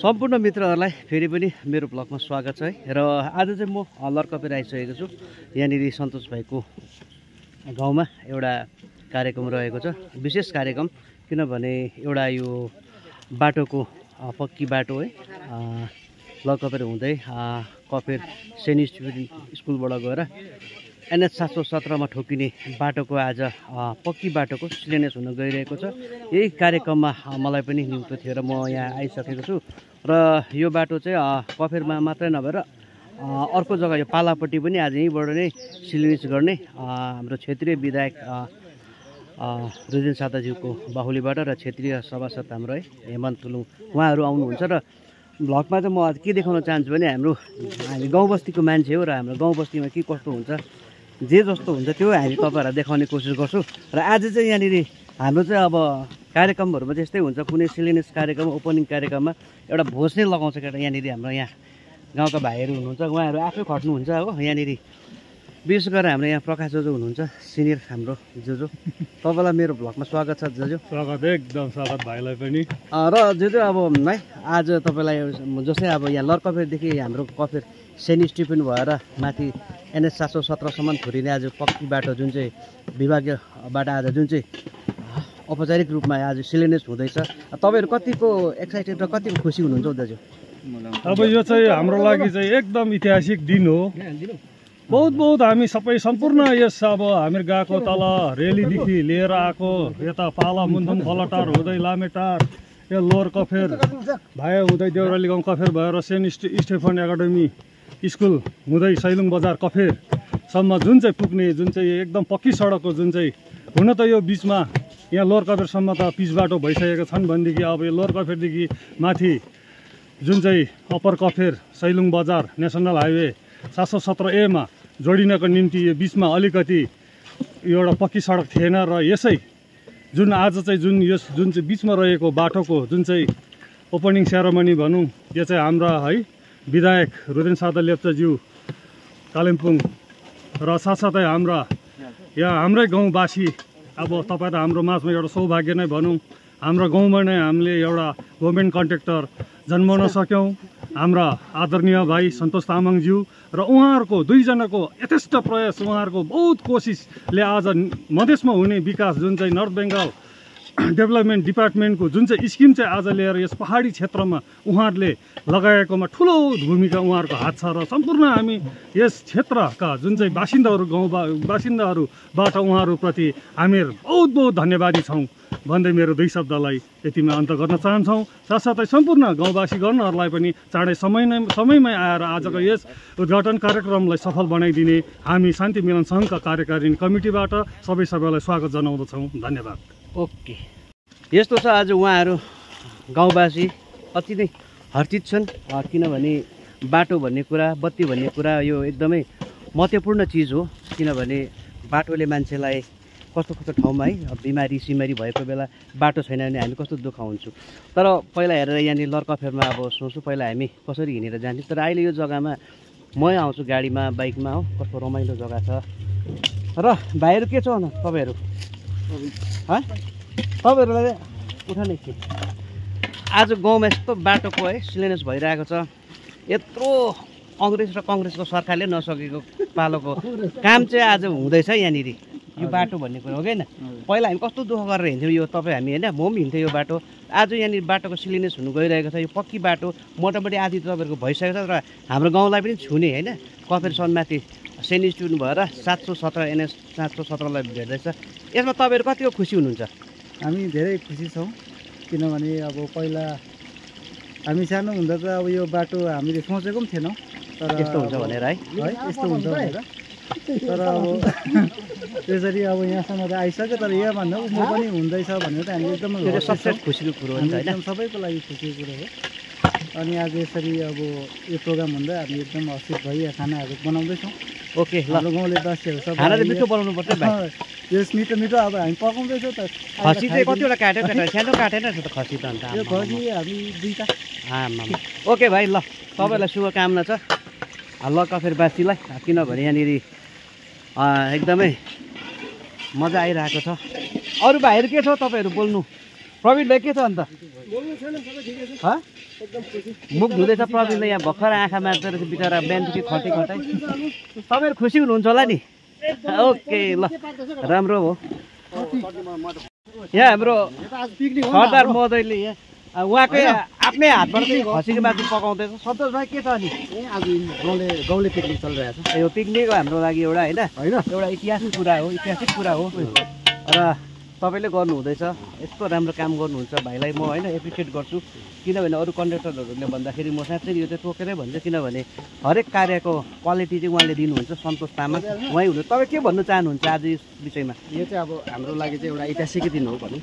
सम्पूर्ण मित्रहरूलाई फेरि पनि मेरो ब्लगमा स्वागत छ है। र आज चाहिँ म लरकफेर आइसकेको छु। यहाँनिर सन्तोष भाइको गाउँमा एउटा कार्यक्रम रहेको छ, विशेष कार्यक्रम। किनभने एउटा यो बाटोको पक्की बाटो है, लरकफेर हुँदै कफेर सेन्ट स्टुडेन्ट स्कुलबाट गएर NH 717 मा ठोकिने बाटोको आज पक्की बाटोको शिलान्यास हुन गइरहेको छ। यही कार्यक्रममा मलाई पनि नियुक्त थियो र म यहाँ आइसकेको छु। र यो बाटो चाहिँ कफेरमा मात्रै नभएर अर्को जग्गा यो पालापट्टि पनि आज यहीँबाट नै शिलान्यास गर्ने हाम्रो क्षेत्रीय विधायक रुदेन सादाज्यूको बाहुलीबाट र क्षेत्रीय सभासद हाम्रो है हेमन्त तुलुङ उहाँहरू आउनुहुन्छ। र भ्लगमा चाहिँ म आज के देखाउन चाहन्छु भने हामी गाउँ बस्तीको मान्छे हो र हाम्रो गाउँ बस्तीमा के कस्तो हुन्छ, जे जस्तो हुन्छ त्यो हामी तपाईँहरूलाई देखाउने कोसिस गर्छु। र आज चाहिँ यहाँनिर हाम्रो चाहिँ अब कार्यक्रमहरूमा त्यस्तै हुन्छ, कुनै शिलान्यास कार्यक्रम ओपनिङ कार्यक्रममा एउटा भोज नै लगाउँछ केटा। यहाँनिर हाम्रो यहाँ गाउँका भाइहरू हुनुहुन्छ, उहाँहरू आफै खट्नुहुन्छ हो। यहाँनिर विशेष गरेर हाम्रो यहाँ प्रकाश जोजो हुनुहुन्छ, सिनियर हाम्रो जोजो। तपाईँलाई मेरो भ्लगमा स्वागत छ जोजो। स्वागत, एकदम स्वागत भाइलाई पनि। र जोजो अब है आज तपाईँलाई जस्तै अब यहाँ लरकफेरदेखि हाम्रो कफेर सेन्ट स्टिफेन भएर माथि NH 717सम्म छोडिने आज पक्की बाटो जुन चाहिँ विभागीयबाट आज जुन चाहिँ औपचारिक रूपमा आज शिलान्यास हुँदैछ, तपाईँहरू कतिको एक्साइटेड र कतिको खुसी हुनुहुन्छ दाजु? अब यो चाहिँ हाम्रो लागि चाहिँ एकदम ऐतिहासिक दिन हो। बहुत बहुत हामी सबै सम्पूर्ण यस अब हामी गएको तल रेलीदेखि लिएर आएको यता पाला मुन्थुम फलटार हुँदै लामेटार यो लोवर कफेर भयो हुँदै देउराली गाउँ कफेर भएर सेन्ट स्टेफन एकाडेमी स्कुल हुँदै सैलुङ बजार कफेरसम्म जुन चाहिँ पुग्ने जुन चाहिँ एकदम पक्की सडकको जुन चाहिँ हुन त यो बिचमा यहाँ लोवर कफेरसम्म त पिच बाटो भइसकेका छन् भनेदेखि अब यो लोवर कफेरदेखि माथि जुन चाहिँ अप्पर कफेर सैलुङ बजार नेसनल हाइवे 717A मा जोडिनको निम्ति यो बिचमा अलिकति एउटा पक्की सडक थिएन। र यसै जुन आज चाहिँ जुन चाहिँ बिचमा रहेको बाटोको जुन चाहिँ ओपनिङ सेरोमनी भनौँ, यो चाहिँ हाम्रा है विधायक रुदेन सादा लेप्चाज्यू कालिम्पोङ र साथसाथै यहाँ हाम्रै गाउँवासी, अब तपाईँ र हाम्रो माझमा एउटा सौभाग्य नै भनौँ, हाम्रो गाउँमा नै हामीले एउटा गभर्मेन्ट कन्ट्र्याक्टर जन्माउन सक्यौँ, हाम्रा आदरणीय भाइ सन्तोष तामाङज्यू र उहाँहरूको दुईजनाको यथेष्ट प्रयास, उहाँहरूको बहुत कोसिसले आज मधेसमा हुने विकास जुन चाहिँ नर्थ बेङ्गाल डेभलपमेन्ट डिपार्टमेन्टको जुन चाहिँ स्किम चाहिँ आज ल्याएर यस पहाडी क्षेत्रमा उहाँहरूले लगाएकोमा ठुलो भूमिका उहाँहरूको हात छ। र सम्पूर्ण हामी यस क्षेत्रका जुन चाहिँ बासिन्दाहरूबाट उहाँहरूप्रति हामीहरू बहुत बहुत धन्यवादी छौँ भन्दै मेरो दुई शब्दलाई यतिमा अन्त गर्न चाहन्छौँ। साथसाथै सम्पूर्ण गाउँवासीगणहरूलाई पनि चाँडै समयमै आएर आजको यस उद्घाटन कार्यक्रमलाई सफल बनाइदिने हामी शान्ति मिलन सङ्घका कार्यकारिणी कमिटीबाट सबैलाई स्वागत जनाउँदछौँ। धन्यवाद। ओके, यस्तो छ आज उहाँहरू गाउँवासी अति नै हर्षित छन्। किनभने बाटो भन्ने कुरा, बत्ती भन्ने कुरा यो एकदमै महत्त्वपूर्ण चिज हो। किनभने बाटोले मान्छेलाई कस्तो कस्तो ठाउँमा है बिमारी सिमारी भएको बेला बाटो छैन भने हामी कस्तो दुःख हुन्छौँ। तर पहिला हेरेर यहाँनिर लरकफेरमा अब सोच्छु पहिला हामी कसरी हिँडेर जान्थ्यौँ, तर अहिले यो जग्गामा म आउँछु गाडीमा बाइकमा हो, कस्तो रमाइलो जग्गा छ। र भाइहरू के छ तपाईँहरू तपाईँहरूलाई उठाउने के आज गाउँमा यस्तो बाटोको है शिलान्यास भइरहेको छ। यत्रो अङ्ग्रेज र कङ्ग्रेसको सरकारले नसकेको पालोको काम चाहिँ आज हुँदैछ यहाँनिर। यो बाटो भन्ने कुरा हो कि होइन, पहिला हामी कस्तो दुःख गरेर हिँड्थ्यौँ यो तपाईँ हामी होइन, म पनि हिँड्थेँ यो बाटो। आज यहाँनिर बाटोको शिलान्यास हुनु गइरहेको छ। यो पक्की बाटो मोटामोटी आधी तपाईँहरूको भइसकेको छ र हाम्रो गाउँलाई पनि छुने होइन, कफेरसम्ममाथि सेन्ट स्टुडेन्ट भएर 717 NH 717लाई भेट्दैछ। यसमा तपाईँहरू कतिको खुसी हुनुहुन्छ? हामी धेरै खुसी छौँ, किनभने अब पहिला हामी सानो हुँदा त अब यो बाटो हामीले सोचेको पनि थिएनौँ तर यस्तो हुन्छ भनेर है, यस्तो हुन्छ भनेर। तर अब त्यसरी अब यहाँसम्म त आइसक्यो, तर यहाँ भन्दा उँभो पनि हुँदैछ भनेर त हामी एकदमै सबसे खुसीको कुरो हो नि त होइन, सबैको लागि खुसीको कुरो हो। अनि आज यसरी अब यो प्रोग्राम हुँदा हामी एकदम हर्षित भई यहाँ खानाहरू बनाउँदैछौँ। ओके, हाम्रो गाउँले वासीहरू सब खाना त मिठो बनाउनु पर्छ भाइ। यस मिठो मिठो अब हामी पकाउँदैछौँ त। खसी चाहिँ कतिवटा काट्यो सानो काटेन त खसी त अन्त यो खसी हामी दुईटा। ओके भाइ, ल तपाईँलाई शुभकामना छ लरकफेरवासीलाई, किनभने यहाँनिर एकदमै मजा आइरहेको छ। अरू भाइहरू के छ तपाईँहरू बोल्नु? प्रवीण भाइ के छ अन्त? मुख धुँदैछ प्रवीणले यहाँ भर्खर आँखा मार्दै रहेछ बिचरा बिहानदेखि खटाइ तपाईँहरू खुसी हुनुहुन्छ होला नि? ओके ल राम्रो हो। यहाँ हाम्रो सरदार महोदयले यहाँ उहाँकै आफ्नै हातबाट चाहिँ खसीको मासु पकाउँदैछ। सन्तोष भाइ के छ नि? आज गाउँले पिकनिक चलिरहेछ। यो पिकनिक हाम्रो लागि एउटा होइन एउटा ऐतिहासिक कुरा हो, ऐतिहासिक कुरा हो र तपाईँले गर्नुहुँदैछ। यस्तो राम्रो काम गर्नुहुन्छ भाइलाई म होइन एप्रिसिएट गर्छु। किनभने अरू कन्डक्टरहरूले भन्दाखेरि म साँच्चै यो चाहिँ टोकेरै भन्छु, किनभने हरेक कार्यको क्वालिटी चाहिँ उहाँले दिनुहुन्छ। सन्तोष तामाङ उहाँ हुनु। तपाईँ के भन्नु चाहनुहुन्छ आज यस विषयमा? यो चाहिँ अब हाम्रो लागि चाहिँ एउटा ऐतिहासिक दिन हो भनौँ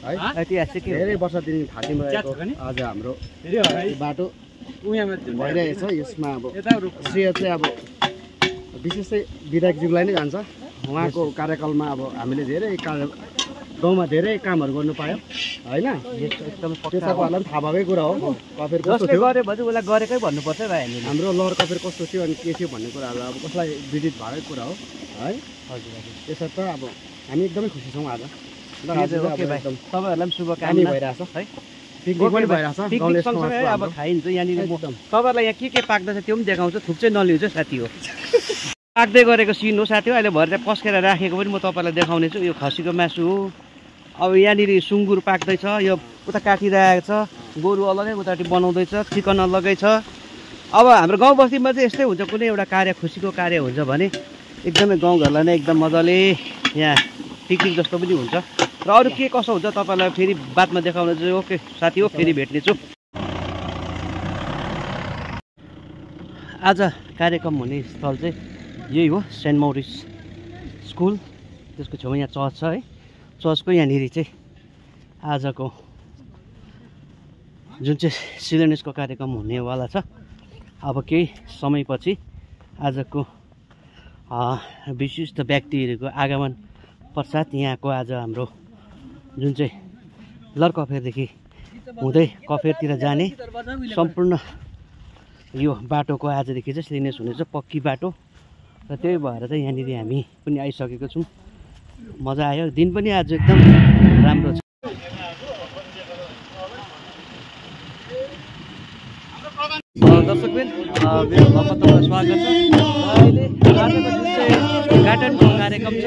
है। ऐतिहासिक धेरै वर्षदेखि थाँतीमा रहेको आज हाम्रो बाटो भइरहेछ। यसमा अब श्रेय चाहिँ अब विशेष चाहिँ विधायकज्यूलाई नै जान्छ। उहाँको कार्यकालमा अब हामीले धेरै गाउँमा धेरै कामहरू गर्नु पायौँ होइन। एकदम त्यो तपाईँहरूलाई पनि थाहा भएकै कुरा हो। कफेर कस्तो जसले गऱ्यो भने उसलाई गरेकै भन्नुपर्छ भाइ हामीले। हाम्रो लहर कफेर कस्तो थियो अनि के थियो भन्ने कुराहरू अब कसलाई विदित भएकै कुरा हो है। हजुर हजुर त्यसर्थ अब हामी एकदमै खुसी छौँ आज। ओके भाइ तपाईँहरूलाई पनि शुभकामना भइरहेछ है। पिकनिक पनि भइरहेछ। पिकनिक सँगसँगै अब खाइन्छ यहाँनिर। म तपाईँहरूलाई यहाँ के पाक्दैछ त्यो पनि देखाउँछु। थुप चाहिँ नलिन्छ साथी हो। पाक्दै गरेको सिन हो साथी हो। अहिले भरे चाहिँ पस्केर राखेको पनि म तपाईँलाई देखाउने छु। यो खसीको मासु हो। अब यहाँनिर सुँगुर पाक्दैछ। यो उता काटिरहेको छ। गोरु अलगै उतापट्टि बनाउँदैछ। चिकन अलगै छ। अब हाम्रो गाउँ बस्तीमा चाहिँ यस्तै हुन्छ। कुनै एउटा कार्य खुसीको कार्य हुन्छ भने एकदमै गाउँघरलाई नै एकदम मजाले यहाँ पिकनिक जस्तो पनि हुन्छ। र अरू के कसो हुन्छ तपाईँलाई फेरि बादमा देखाउन चाहिँ ओके साथी हो। फेरि भेट्नेछु। आज कार्यक्रम हुने स्थल चाहिँ यही हो, सेन्ट मौरिस स्कुल। त्यसको छेउमा यहाँ चर्च छ है। चर्चको यहाँनिर चाहिँ आजको जुन चाहिँ शिलान्यासको कार्यक्रम हुनेवाला छ। अब केही समयपछि आजको विशिष्ट व्यक्तिहरूको आगमन पश्चात यहाँको आज हाम्रो जुन चाहिँ लहर कफेरदेखि हुँदै कफेरतिर जाने सम्पूर्ण यो बाटोको आजदेखि चाहिँ शिलान्यास हुनेछ। पक्की बाटो र त्यही भएर चाहिँ यहाँनिर हामी पनि आइसकेको छौँ। मजा आयो। दिन पनि आज एकदम राम्रो छ। दर्शकबिन मेरो भ्लगमा तपाईँलाई स्वागत छ। अहिले आजको जुन चाहिँ उद्घाटनको कार्यक्रम छ,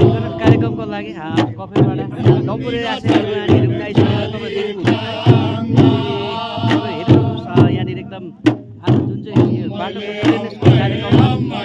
उद्घाटन कार्यक्रमको लागि कफेरबाट डम्पुरे नानीहरू पनि आइसकेर तपाईँ देख्नुहुन्छ। हेर्नुहोस् यहाँनिर एकदम आज जुन चाहिँ यो बाटोको शिलान्यासको कार्यक्रममा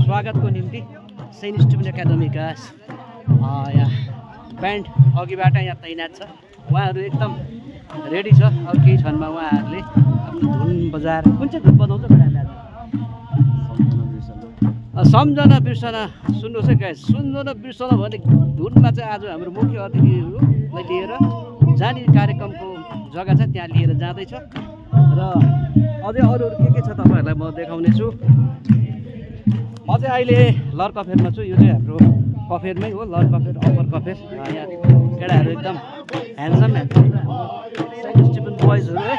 स्वागतको निम्ति सेन्ट स्टिफेन एकाडेमीका ब्यान्ड अघिबाट यहाँ तैनात छ। उहाँहरू एकदम रेडी छ। अब केही क्षणमा उहाँहरूले आफ्नो धुन बजाएर कुन चाहिँ धुन बजाउँछ सम्झना बिर्सना। सुन्नुहोस् है गाइस, सम्झना बिर्सना भन्ने धुनमा चाहिँ आज हाम्रो मुख्य अतिथिहरूलाई लिएर जहाँनिर कार्यक्रमको जग्गा छ त्यहाँ लिएर जाँदैछ। र अझै अरू के छ तपाईँहरूलाई म देखाउने छु। म चाहिँ अहिले लर कफेरमा छु। यो चाहिँ हाम्रो कफेरमै हो, लर कफेर अप्पर कफेर। यहाँ केटाहरू एकदम ह्यान्डसम स्टिफन बोइजहरू है।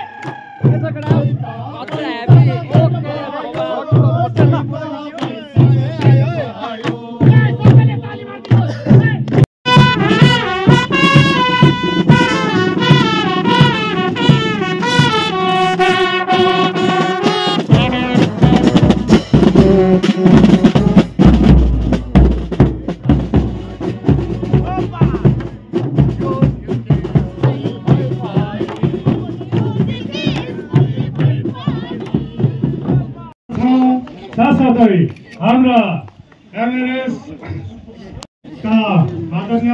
साथसाथै हाम्रा एमएलएसका आदरणीय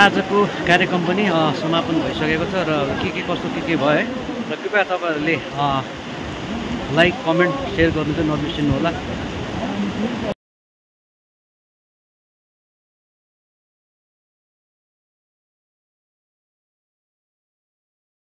आजको कार्यक्रम पनि समापन भइसकेको छ। र के कस्तो के भयो है। र कृपया तपाईँहरूले लाइक कमेन्ट सेयर गर्नु चाहिँ नबिर्सिनु होला।